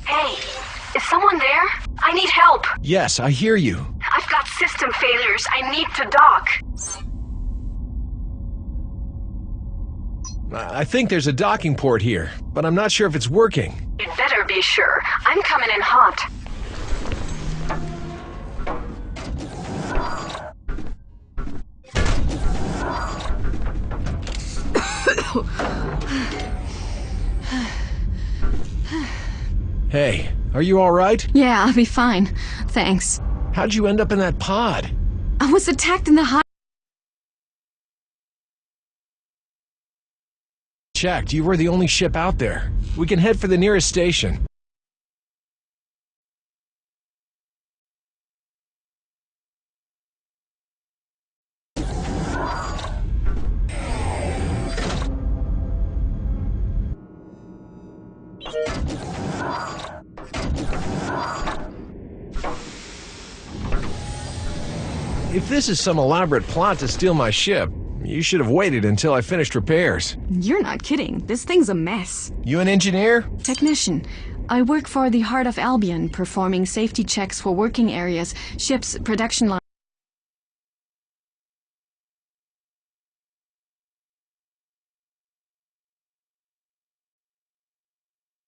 Hey, is someone there? I need help. Yes, I hear you. I've got system failures. I need to dock. I think there's a docking port here, but I'm not sure if it's working. You'd better be sure. I'm coming in hot. Hey, are you all right? Yeah, I'll be fine. Thanks. How'd you end up in that pod? I was attacked in the hot. Checked. You were the only ship out there. We can head for the nearest station. If this is some elaborate plot to steal my ship, you should have waited until I finished repairs. You're not kidding. This thing's a mess. You an engineer? Technician. I work for the Heart of Albion, performing safety checks for working areas, ships, production lines.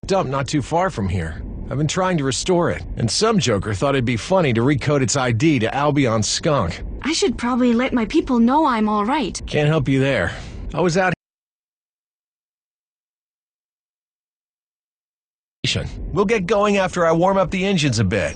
Dump not too far from here. I've been trying to restore it, and some joker thought it'd be funny to recode its ID to Albion Skunk. I should probably let my people know I'm all right. Can't help you there. I was out here. We'll get going after I warm up the engines a bit.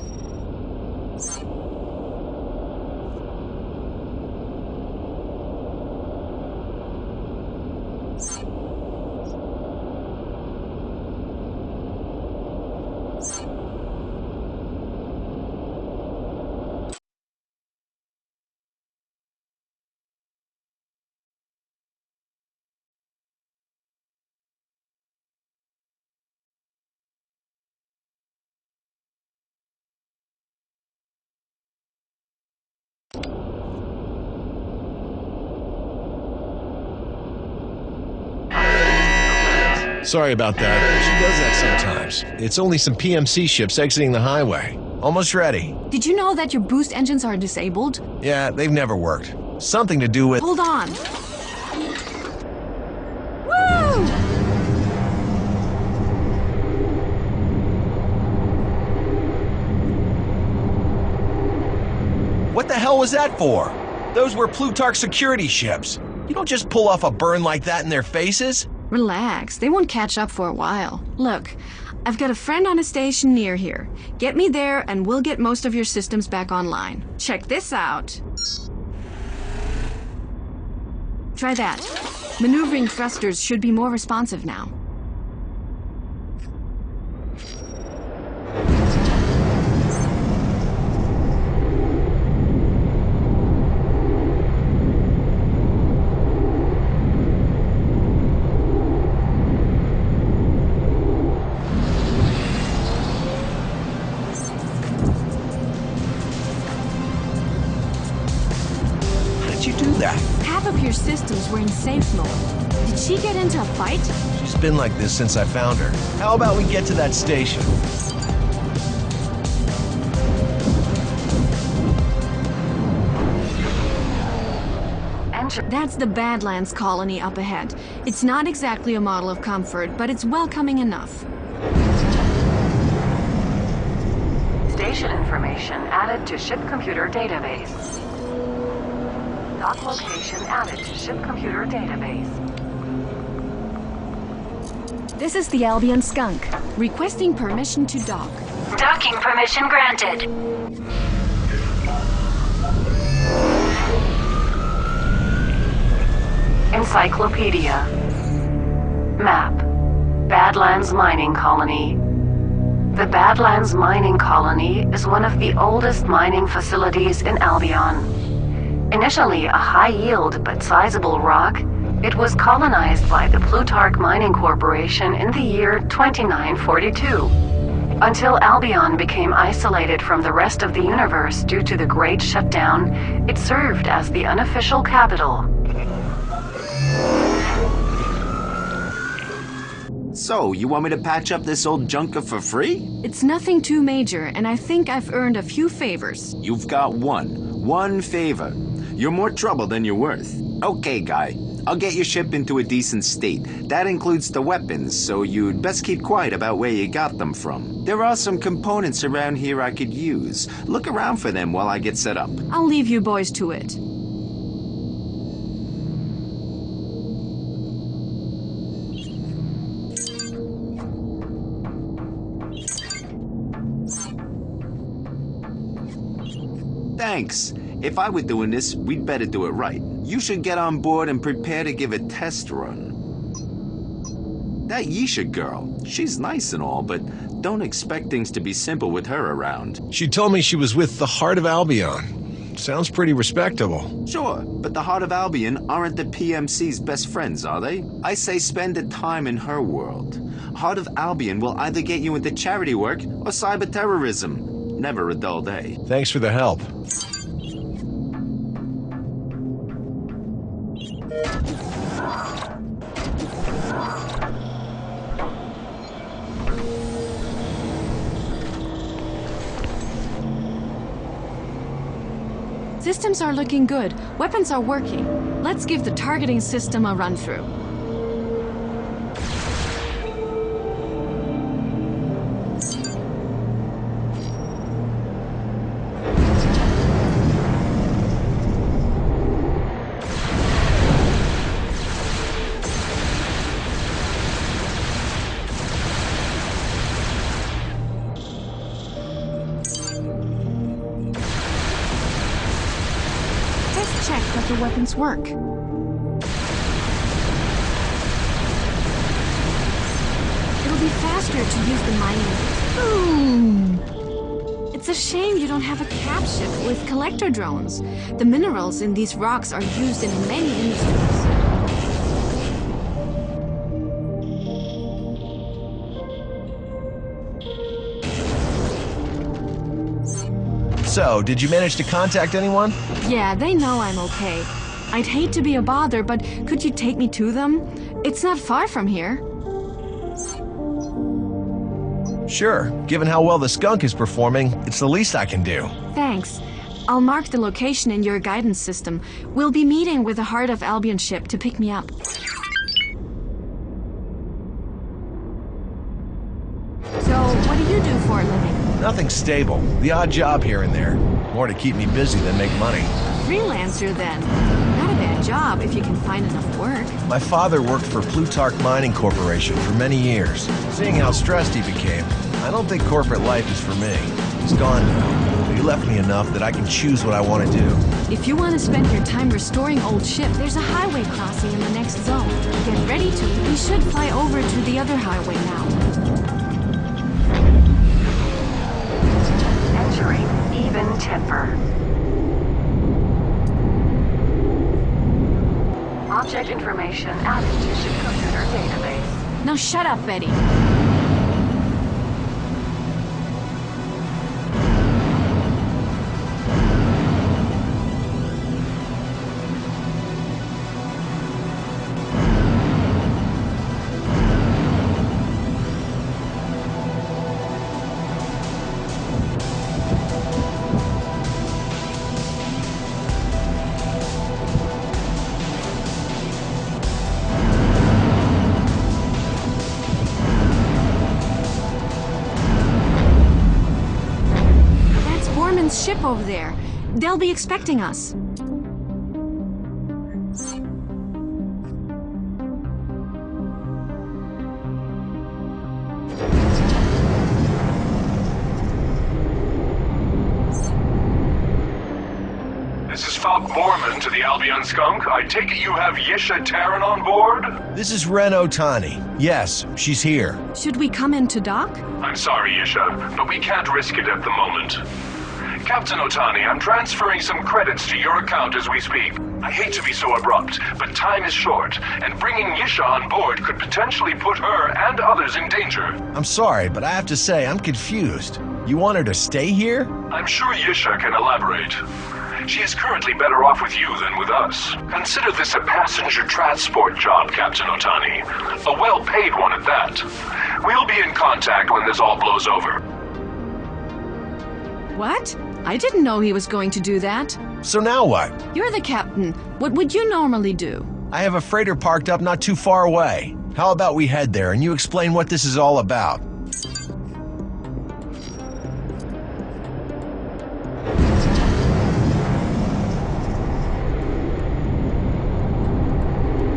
Sorry about that. She does that sometimes. It's only some PMC ships exiting the highway. Almost ready. Did you know that your boost engines are disabled? Yeah, they've never worked. Something to do with... Hold on. Woo! What the hell was that for? Those were Plutarch security ships. You don't just pull off a burn like that in their faces. Relax, they won't catch up for a while. Look, I've got a friend on a station near here. Get me there and we'll get most of your systems back online. Check this out. Try that. Maneuvering thrusters should be more responsive now. You do that? Half of your systems were in safe mode. Did she get into a fight? She's been like this since I found her. How about we get to that station? That's the Badlands colony up ahead. It's not exactly a model of comfort, but it's welcoming enough. Station information added to ship computer database. Dock location added to ship computer database. This is the Albion Skunk, requesting permission to dock. Docking permission granted. Encyclopedia. Map. Badlands Mining Colony. The Badlands Mining Colony is one of the oldest mining facilities in Albion. Initially a high-yield but sizable rock, it was colonized by the Plutarch Mining Corporation in the year 2942. Until Albion became isolated from the rest of the universe due to the Great Shutdown, it served as the unofficial capital. So, you want me to patch up this old junker for free? It's nothing too major, and I think I've earned a few favors. You've got one favor. You're more trouble than you're worth. Okay, guy. I'll get your ship into a decent state. That includes the weapons, so you'd best keep quiet about where you got them from. There are some components around here I could use. Look around for them while I get set up. I'll leave you boys to it. Thanks. If I were doing this, we'd better do it right. You should get on board and prepare to give a test run. That Yisha girl, she's nice and all, but don't expect things to be simple with her around. She told me she was with the Heart of Albion. Sounds pretty respectable. Sure, but the Heart of Albion aren't the PMC's best friends, are they? I say spend the time in her world. Heart of Albion will either get you into charity work or cyber terrorism. Never a dull day. Thanks for the help. Systems are looking good. Weapons are working. Let's give the targeting system a run-through. Check that the weapons work. It'll be faster to use the mining. Boom! It's a shame you don't have a cap ship with collector drones. The minerals in these rocks are used in many industries. So, did you manage to contact anyone? Yeah, they know I'm okay. I'd hate to be a bother, but could you take me to them? It's not far from here. Sure. Given how well the skunk is performing, it's the least I can do. Thanks. I'll mark the location in your guidance system. We'll be meeting with the Heart of Albion ship to pick me up. So, what do you do for a living? Nothing stable. The odd job here and there. More to keep me busy than make money. Freelancer, then. Not a bad job if you can find enough work. My father worked for Plutarch Mining Corporation for many years. Seeing how stressed he became, I don't think corporate life is for me. He's gone now, but he left me enough that I can choose what I want to do. If you want to spend your time restoring old ship, there's a highway crossing in the next zone. Get ready to. We should fly over to the other highway now. Entering even temper. Object information added to ship computer database. Now shut up, Betty. Ship over there. They'll be expecting us. This is Falk Borman to the Albion Skunk. I take it you have Yisha Terran on board? This is Ren Otani. Yes, she's here. Should we come in to dock? I'm sorry, Yisha, but we can't risk it at the moment. Captain Otani, I'm transferring some credits to your account as we speak. I hate to be so abrupt, but time is short, and bringing Yisha on board could potentially put her and others in danger. I'm sorry, but I have to say, I'm confused. You want her to stay here? I'm sure Yisha can elaborate. She is currently better off with you than with us. Consider this a passenger transport job, Captain Otani. A well-paid one at that. We'll be in contact when this all blows over. What? I didn't know he was going to do that. So now what? You're the captain. What would you normally do? I have a freighter parked up not too far away. How about we head there and you explain what this is all about?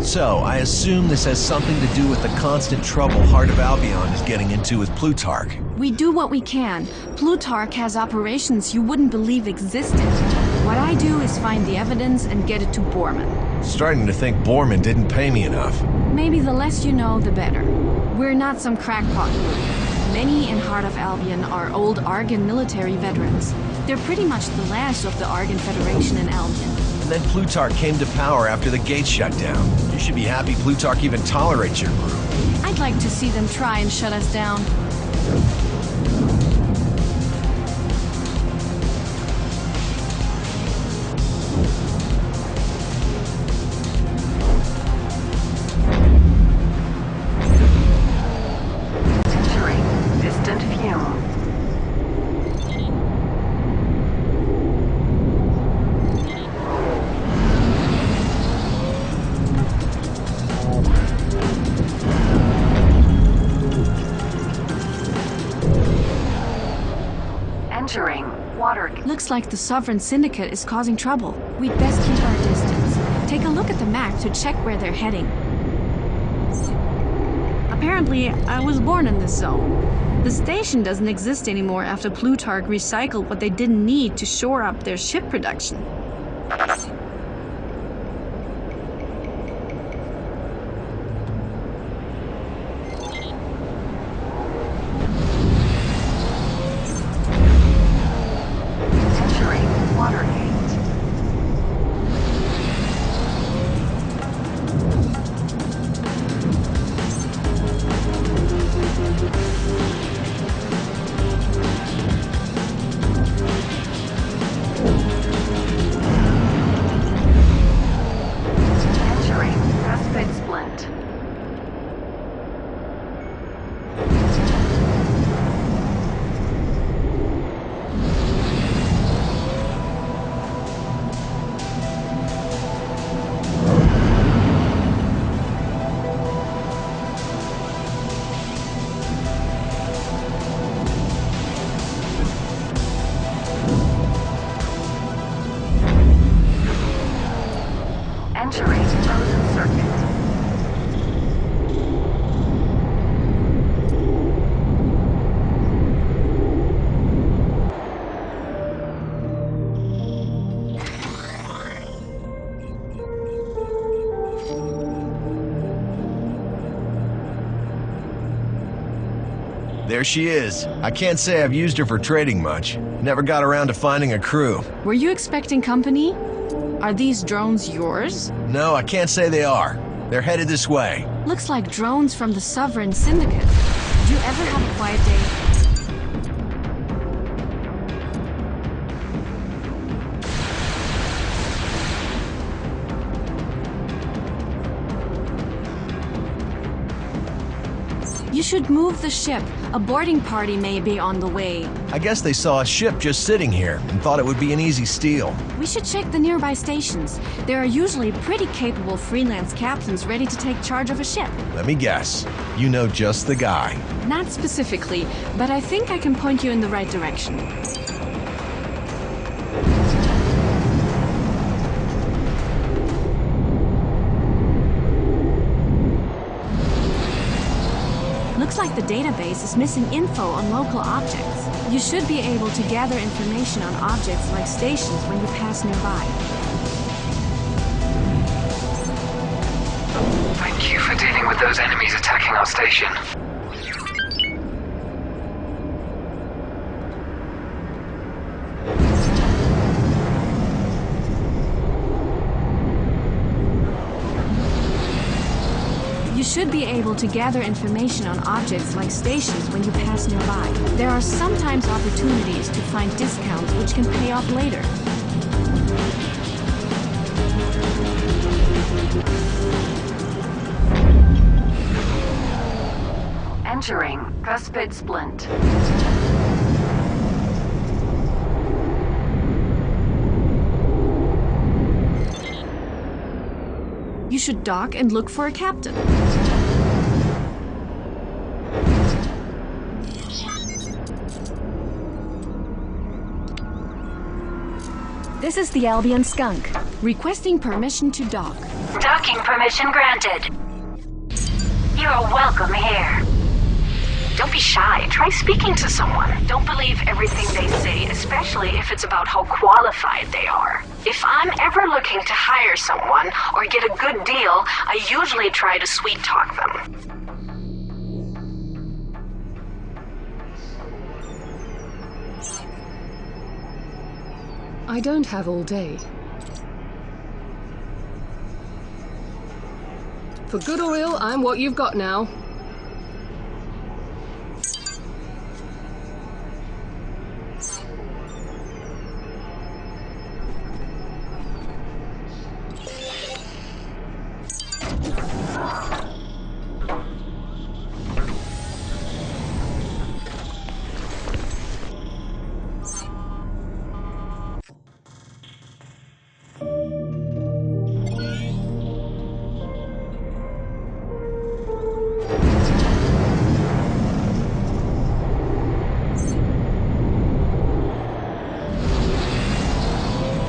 So, I assume this has something to do with the constant trouble Heart of Albion is getting into with Plutarch. We do what we can. Plutarch has operations you wouldn't believe existed. What I do is find the evidence and get it to Borman. Starting to think Borman didn't pay me enough. Maybe the less you know, the better. We're not some crackpot group. Many in Heart of Albion are old Argon military veterans. They're pretty much the last of the Argon Federation in Albion. And then Plutarch came to power after the gates shut down. You should be happy Plutarch even tolerates your group. I'd like to see them try and shut us down. Entering distant fume. Entering water. Looks like the Sovereign Syndicate is causing trouble. We'd best keep our distance. Take a look at the map to check where they're heading. Apparently, I was born in this zone. The station doesn't exist anymore after Plutarch recycled what they didn't need to shore up their ship production. Entering Watergate. Entering Aspect Splint. Entering Frozen Circuit. There she is. I can't say I've used her for trading much. Never got around to finding a crew. Were you expecting company? Are these drones yours? No, I can't say they are. They're headed this way. Looks like drones from the Sovereign Syndicate. Did you ever have a quiet day? You should move the ship. A boarding party may be on the way. I guess they saw a ship just sitting here and thought it would be an easy steal. We should check the nearby stations. There are usually pretty capable freelance captains ready to take charge of a ship. Let me guess. You know just the guy. Not specifically, but I think I can point you in the right direction. Looks like the database is missing info on local objects. You should be able to gather information on objects like stations when you pass nearby. Thank you for dealing with those enemies attacking our station. You should be able to gather information on objects like stations when you pass nearby. There are sometimes opportunities to find discounts which can pay off later. Entering Cuspid Splint. You should dock and look for a captain. This is the Albion Skunk, requesting permission to dock. Docking permission granted. You're welcome here. Don't be shy. Try speaking to someone. Don't believe everything they say, especially if it's about how qualified they are. If I'm ever looking to hire someone or get a good deal, I usually try to sweet talk them. I don't have all day. For good or ill, I'm what you've got now.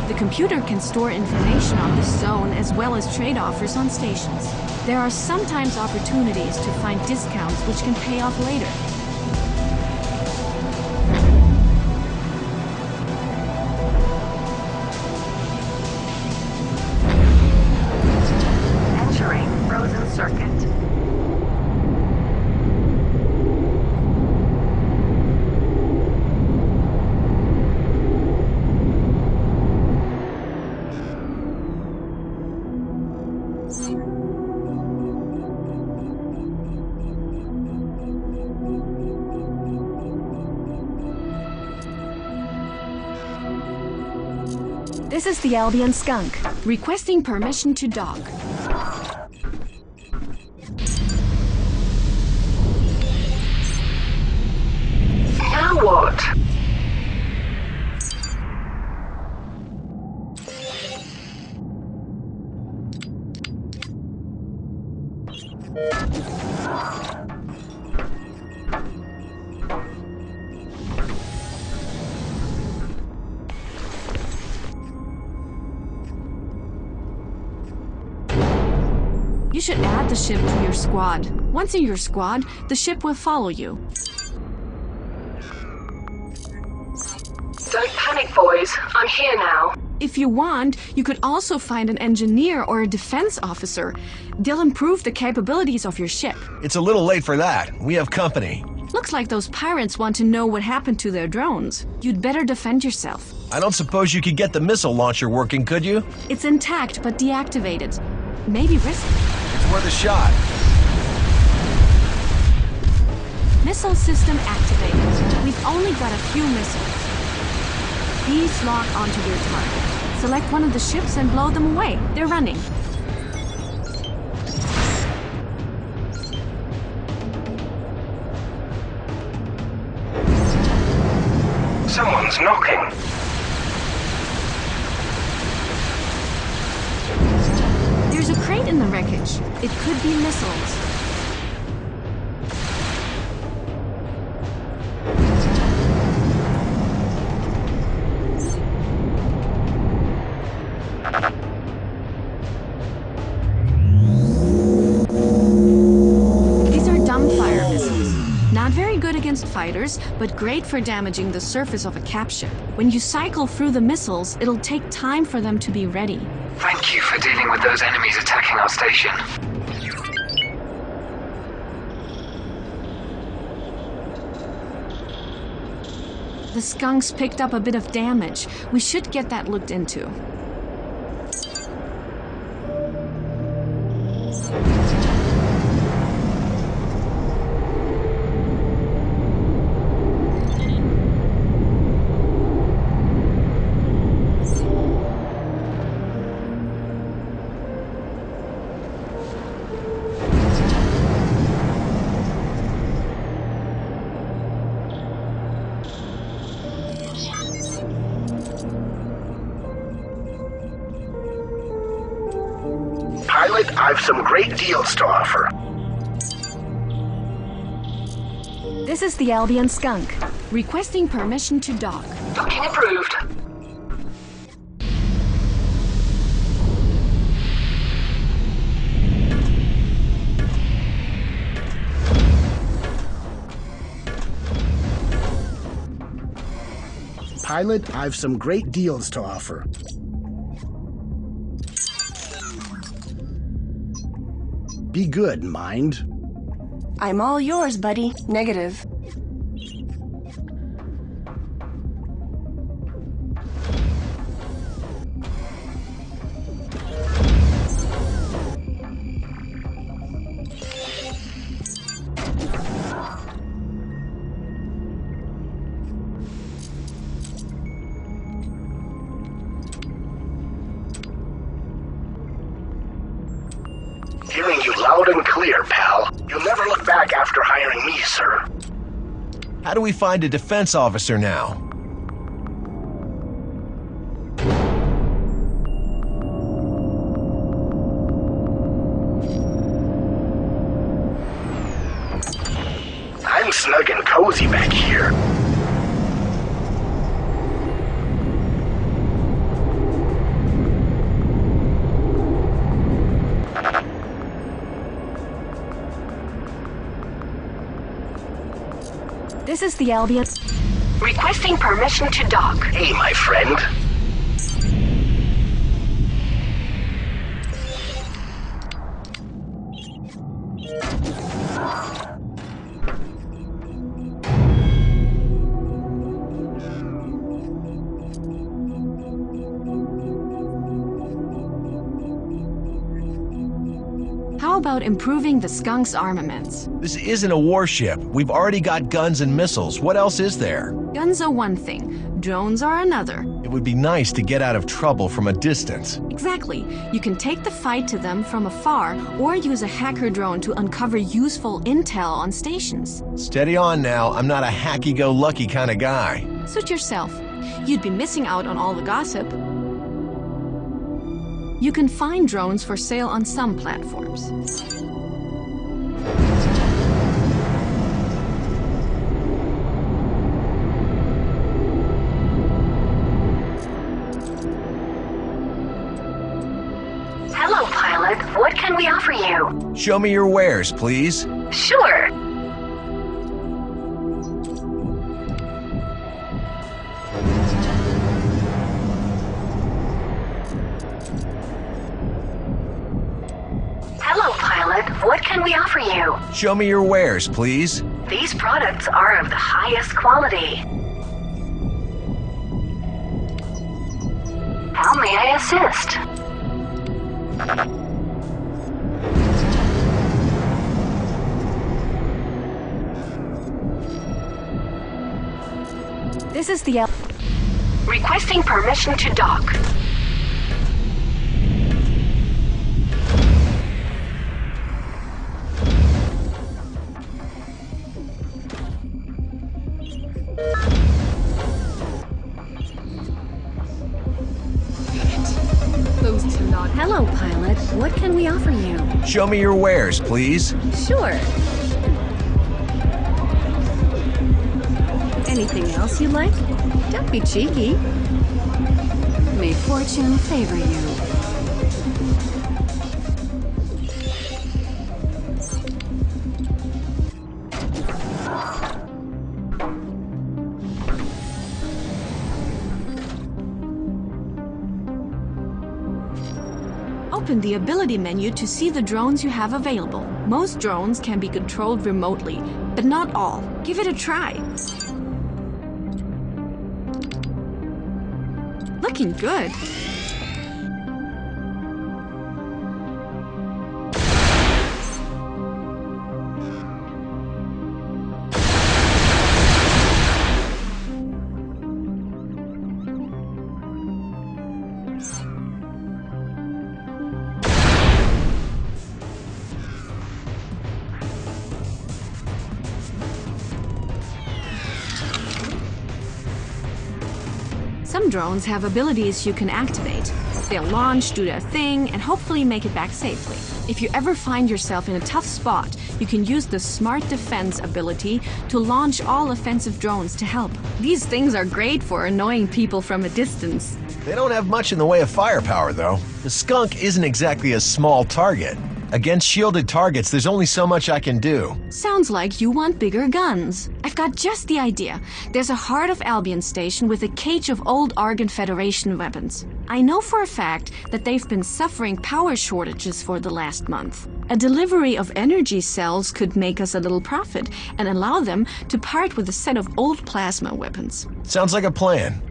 The computer can store information on this zone as well as trade offers on stations. There are sometimes opportunities to find discounts which can pay off later. Entering Frozen Circuit. This is the Albion Skunk, requesting permission to dock. Now what? You should add the ship to your squad. Once in your squad, the ship will follow you. Don't panic, boys. I'm here now. If you want, you could also find an engineer or a defense officer. They'll improve the capabilities of your ship. It's a little late for that. We have company. Looks like those pirates want to know what happened to their drones. You'd better defend yourself. I don't suppose you could get the missile launcher working, could you? It's intact but deactivated. Maybe risky. It's worth a shot. Missile system activated. We've only got a few missiles. These lock onto your target. Select one of the ships and blow them away. They're running. Someone's knocking. There's a crate in the wreckage. It could be missiles. These are dumbfire missiles. Not very good against fighters, but great for damaging the surface of a cap ship. When you cycle through the missiles, it'll take time for them to be ready. Thank you for dealing with those enemies attacking our station. The skunks picked up a bit of damage. We should get that looked into. Pilot, I've some great deals to offer. This is the Albion Skunk, requesting permission to dock. Docking approved. Pilot, I've some great deals to offer. Be good, mind. I'm all yours, buddy. Negative. Hearing you loud and clear, pal. You'll never look back after hiring me, sir. How do we find a defense officer now? I'm snug and cozy back here. This is the Albion. Requesting permission to dock. Hey, my friend. How about improving the Skunk's armaments? This isn't a warship. We've already got guns and missiles. What else is there? Guns are one thing, drones are another. It would be nice to get out of trouble from a distance. Exactly. You can take the fight to them from afar or use a hacker drone to uncover useful intel on stations. Steady on now. I'm not a hacky-go-lucky kind of guy. Suit yourself. You'd be missing out on all the gossip. You can find drones for sale on some platforms. Hello, pilot. What can we offer you? Show me your wares, please. Sure. Hello, pilot. What can we offer you? Show me your wares, please. These products are of the highest quality. How may I assist? This is the Requesting permission to dock. Hello, pilot. What can we offer you? Show me your wares, please. Sure. Anything else you'd like? Don't be cheeky. May fortune favor you. Open the ability menu to see the drones you have available. Most drones can be controlled remotely, but not all. Give it a try. Looking good. Some drones have abilities you can activate. They'll launch, do their thing, and hopefully make it back safely. If you ever find yourself in a tough spot, you can use the Smart Defense ability to launch all offensive drones to help. These things are great for annoying people from a distance. They don't have much in the way of firepower, though. The skunk isn't exactly a small target. Against shielded targets, there's only so much I can do. Sounds like you want bigger guns. I've got just the idea. There's a Heart of Albion station with a cage of old Argon Federation weapons. I know for a fact that they've been suffering power shortages for the last month. A delivery of energy cells could make us a little profit and allow them to part with a set of old plasma weapons. Sounds like a plan.